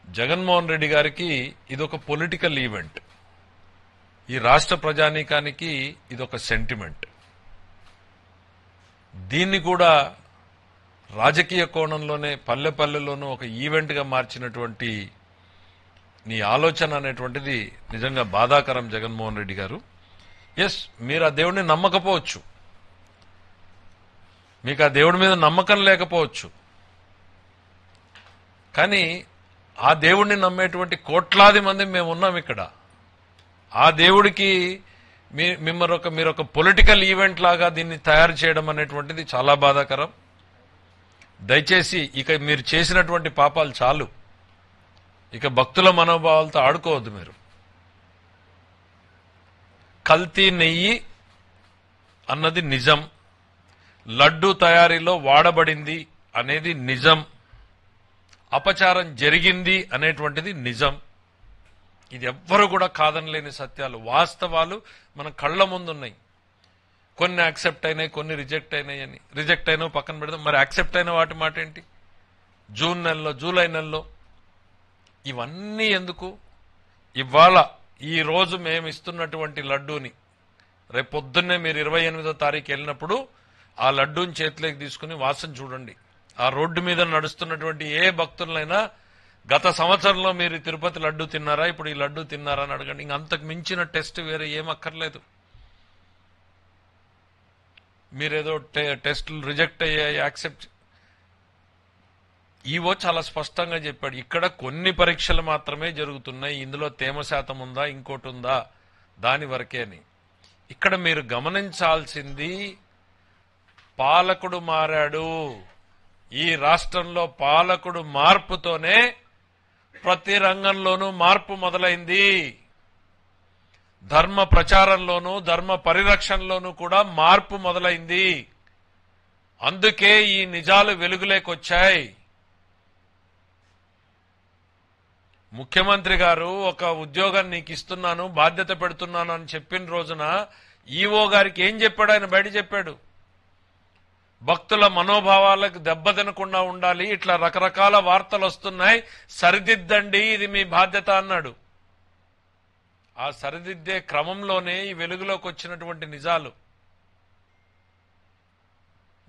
జగన్మోహన్ రెడ్డి గారికి ఇదొక political event. ఈ రాష్ట్ర ప్రజానీకానికి ఇదొక సెంటిమెంట్. దీన్ని కూడా రాజకీయ కోణంలోనే పల్లెపల్లెలోనూ ఒక ఈవెంట్గా మార్చినటువంటి నీ ఆలోచన అనేటువంటిది నిజంగా బాధాకరం జగన్మోహన్ రెడ్డి గారు. ఎస్, మీరు ఆ దేవుడిని నమ్మకపోవచ్చు, మీకు ఆ దేవుడి మీద నమ్మకం లేకపోవచ్చు, కానీ ఆ దేవుడిని నమ్మేటువంటి కోట్లాది మంది మేము ఉన్నాం ఇక్కడ. ఆ దేవుడికి మీరు ఒక పొలిటికల్ ఈవెంట్ లాగా దీన్ని తయారు చేయడం అనేటువంటిది చాలా బాధాకరం. దయచేసి ఇక మీరు చేసినటువంటి పాపాలు చాలు, ఇక భక్తుల మనోభావాలతో ఆడుకోవద్దు. మీరు కల్తీ నెయ్యి అన్నది నిజం, లడ్డూ తయారీలో వాడబడింది అనేది నిజం, అపచారం జరిగింది అనేటువంటిది నిజం. ఇది ఎవ్వరు కూడా కాదనలేని సత్యాలు, వాస్తవాలు మన కళ్ల ముందున్నాయి. కొన్ని యాక్సెప్ట్ అయినాయి, కొన్ని రిజెక్ట్ అయినాయి అని. రిజెక్ట్ అయినా పక్కన పెడదాం, మరి యాక్సెప్ట్ అయిన వాటి మాట ఏంటి? జూన్ నెలలో, జూలై నెలలో ఇవన్నీ ఎందుకు? ఇవాళ ఈ రోజు మేము ఇస్తున్నటువంటి లడ్డూని రేపు పొద్దున్నే మీరు 28వ తారీఖు వెళ్ళినప్పుడు ఆ లడ్డూని చేతిలోకి తీసుకుని వాసన చూడండి. ఆ రోడ్డు మీద నడుస్తున్నటువంటి ఏ భక్తులైనా గత సంవత్సరంలో మీరు తిరుపతి లడ్డూ తిన్నారా, ఇప్పుడు ఈ లడ్డూ తిన్నారా అని అడగండి. ఇంకంతకు మించిన టెస్ట్ వేరే ఏమక్కర్లేదు. మీరేదో టెస్టులు రిజెక్ట్ అయ్యాయి, యాక్సెప్ట్. ఈవో చాలా స్పష్టంగా చెప్పాడు, ఇక్కడ కొన్ని పరీక్షలు మాత్రమే జరుగుతున్నాయి, ఇందులో తేమ శాతం ఉందా ఇంకోటి ఉందా దాని వరకే అని. ఇక్కడ మీరు గమనించాల్సింది, పాలకుడు మారాడు. ఈ రాష్ట్రంలో పాలకుడు మార్పుతోనే ప్రతి రంగంలోనూ మార్పు మొదలైంది. ధర్మ ప్రచారంలోనూ ధర్మ పరిరక్షణలోనూ కూడా మార్పు మొదలైంది. అందుకే ఈ నిజాలు వెలుగులేకొచ్చాయి. ముఖ్యమంత్రి గారు ఒక ఉద్యోగం నీకు ఇస్తున్నాను, బాధ్యత పెడుతున్నాను అని చెప్పిన రోజున ఈవో గారికి ఏం చెప్పాడు? ఆయన బయట చెప్పాడు, భక్తుల మనోభావాలకు దెబ్బతినకుండా ఉండాలి, ఇట్లా రకరకాల వార్తలు వస్తున్నాయి, సరిదిద్దండి, ఇది మీ బాధ్యత అన్నాడు. ఆ సరిదిద్దే క్రమంలోనే ఈ వెలుగులోకి వచ్చినటువంటి నిజాలు.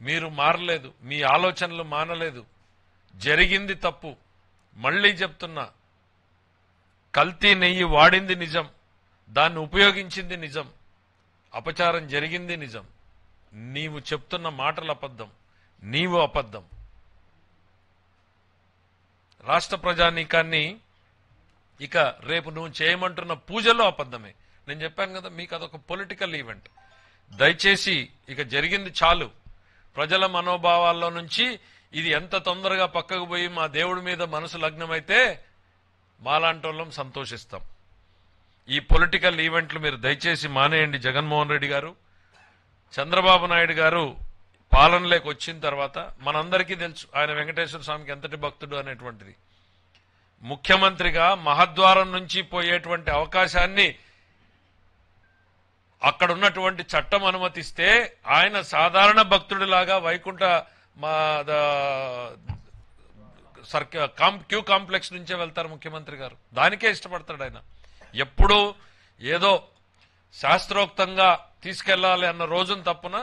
మీరు మారలేదు, మీ ఆలోచనలు మానలేదు. జరిగింది తప్పు. మళ్లీ చెప్తున్నా, కల్తీ నెయ్యి వాడింది నిజం, దాన్ని ఉపయోగించింది నిజం, అపచారం జరిగింది నిజం. నీవు చెప్తున్న మాటలు అబద్ధం, నీవు అబద్ధం. రాష్ట్ర ప్రజానీకాన్ని ఇక రేపు నువ్వు చేయమంటున్న పూజలో అబద్ధమే. నేను చెప్పాను కదా, మీకు అదొక పొలిటికల్ ఈవెంట్. దయచేసి ఇక జరిగింది చాలు. ప్రజల మనోభావాల్లో నుంచి ఇది ఎంత తొందరగా పక్కకు పోయి మా దేవుడి మీద మనసు లగ్నమైతే మాలాంటోళ్ళం సంతోషిస్తాం. ఈ పొలిటికల్ ఈవెంట్లు మీరు దయచేసి మానేయండి. జగన్మోహన్ రెడ్డి గారు, చంద్రబాబు నాయుడు గారు పాలనలోకి వచ్చిన తర్వాత మనందరికీ తెలుసు ఆయన వెంకటేశ్వర స్వామికి ఎంతటి భక్తుడు అనేటువంటిది. ముఖ్యమంత్రిగా మహద్వారం నుంచి పోయేటువంటి అవకాశాన్ని అక్కడ ఉన్నటువంటి చట్టం అనుమతిస్తే ఆయన సాధారణ భక్తుడిలాగా వైకుంఠ క్యూ కాంప్లెక్స్ నుంచే వెళ్తారు ముఖ్యమంత్రి గారు. దానికే ఇష్టపడతాడు ఆయన. ఎప్పుడూ ఏదో శాస్త్రోక్తంగా తీసుకెళ్లాలి అన్న రోజును తప్పున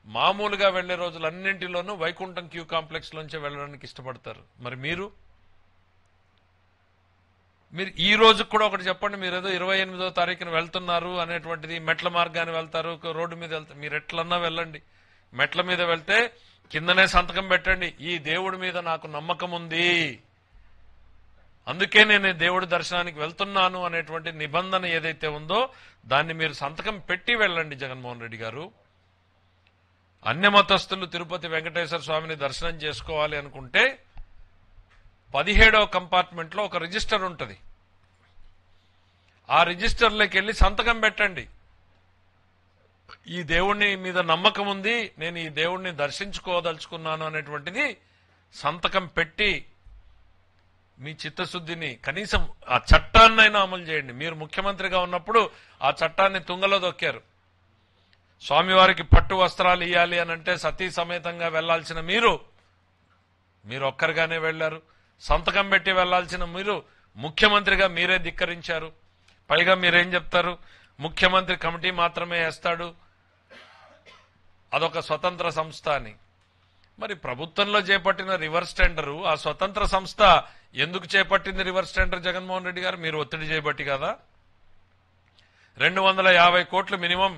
మామూలుగా వెళ్లే రోజులన్నింటిలోనూ వైకుంఠం క్యూ కాంప్లెక్స్ లోంచే వెళ్లడానికి ఇష్టపడతారు. మరి మీరు ఈ రోజు కూడా ఒకటి చెప్పండి, మీరు ఏదో 28వ తారీఖున వెళ్తున్నారు అనేటువంటిది, మెట్ల మార్గాన్ని వెళ్తారు, రోడ్డు మీద వెళ్తారు, మీరు ఎట్లన్నా వెళ్ళండి. మెట్ల మీద వెళ్తే కిందనే సంతకం పెట్టండి, ఈ దేవుడి మీద నాకు నమ్మకం ఉంది, అందుకే నేను దేవుడి దర్శనానికి వెళ్తున్నాను అనేటువంటి నిబంధన ఏదైతే ఉందో దాన్ని మీరు సంతకం పెట్టి వెళ్ళండి. జగన్మోహన్ రెడ్డి గారు, అన్యమతస్థులు తిరుపతి వెంకటేశ్వర స్వామిని దర్శనం చేసుకోవాలి అనుకుంటే 17వ కంపార్ట్మెంట్ లో ఒక రిజిస్టర్ ఉంటుంది. ఆ రిజిస్టర్లోకి వెళ్లి సంతకం పెట్టండి, ఈ దేవుణ్ణి మీద నమ్మకం ఉంది, నేను ఈ దేవుణ్ణి దర్శించుకోదలుచుకున్నాను అనేటువంటిది సంతకం పెట్టి మీ చిత్తశుద్ధిని, కనీసం ఆ చట్టాన్నైనా అమలు చేయండి. మీరు ముఖ్యమంత్రిగా ఉన్నప్పుడు ఆ చట్టాన్ని తుంగలో దొక్కారు. స్వామివారికి పట్టు వస్త్రాలు ఇవ్వాలి అనంటే సతీ సమేతంగా వెళ్లాల్సిన మీరు ఒక్కరిగానే వెళ్లారు. సంతకం పెట్టి వెళ్లాల్సిన మీరు ముఖ్యమంత్రిగా మీరే ధిక్కరించారు. పైగా మీరేం చెప్తారు, ముఖ్యమంత్రి కమిటీ మాత్రమే వేస్తాడు, అదొక స్వతంత్ర సంస్థ అని. మరి ప్రభుత్వంలో చేపట్టిన రివర్స్ టెండరు ఆ స్వతంత్ర సంస్థ ఎందుకు చేపట్టింది రివర్స్ టెండర్ జగన్మోహన్ రెడ్డి గారు? మీరు ఒత్తిడి చేయబట్టి కదా. 250 కోట్లు మినిమం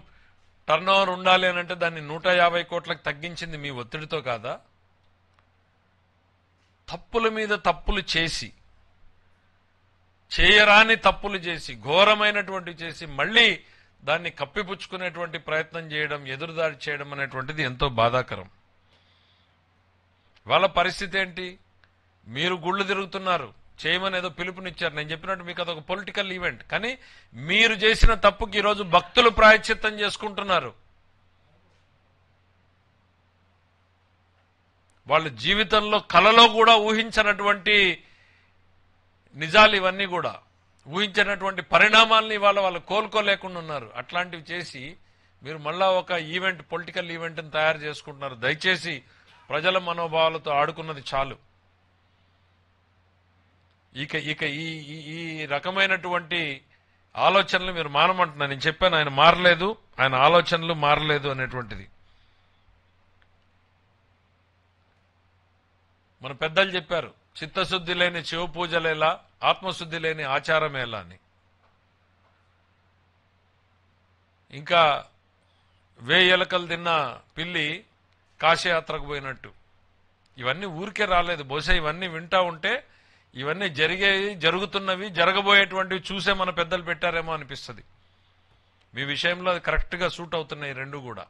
టర్న్ ఓవర్ ఉండాలి అని అంటే దాన్ని 150 కోట్లకు తగ్గించింది మీ ఒత్తిడితో కాదా? తప్పుల మీద తప్పులు చేసి, చేయరాని తప్పులు చేసి, ఘోరమైనటువంటి చేసి మళ్ళీ దాన్ని కప్పిపుచ్చుకునేటువంటి ప్రయత్నం చేయడం, ఎదురుదాడి చేయడం అనేటువంటిది ఎంతో బాధాకరం. వాళ్ళ పరిస్థితి ఏంటి? మీరు గుళ్ళు తిరుగుతున్నారు, చేయమని ఏదో పిలుపునిచ్చారు. నేను చెప్పినట్టు మీకు అదొక పొలిటికల్ ఈవెంట్. కానీ మీరు చేసిన తప్పుకి ఈరోజు భక్తులు ప్రాయశ్చిత్తం చేసుకుంటున్నారు. వాళ్ళ జీవితంలో కలలో కూడా ఊహించినటువంటి నిజాలు ఇవన్నీ కూడా, ఊహించినటువంటి పరిణామాలని వాళ్ళు కోలుకోలేకుండా ఉన్నారు. అట్లాంటివి చేసి మీరు మళ్ళా ఒక ఈవెంట్, పొలిటికల్ ఈవెంట్ని తయారు చేసుకుంటున్నారు. దయచేసి ప్రజల మనోభావాలతో ఆడుకున్నది చాలు. ఇక ఈ రకమైనటువంటి ఆలోచనలు మీరు మానమంటున్నారు. నేను చెప్పాను, ఆయన మారలేదు, ఆయన ఆలోచనలు మారలేదు అనేటువంటిది. మన పెద్దలు చెప్పారు, చిత్తశుద్ధి లేని శివ పూజలేలా, ఆత్మశుద్ధి లేని ఆచారమేలా అని. ఇంకా 1000 ఎలకలు తిన్న పిల్లి కాశయాత్రకు పోయినట్టు. ఇవన్నీ ఊరికే రాలేదు. బహుశా ఇవన్నీ వింటా ఉంటే ఇవన్నీ జరుగుతున్నవి, జరగబోయేటువంటివి చూసే మన పెద్దలు పెట్టారేమో అనిపిస్తుంది. మీ విషయంలో అది కరెక్ట్గా సూట్ అవుతున్నాయి రెండు కూడా.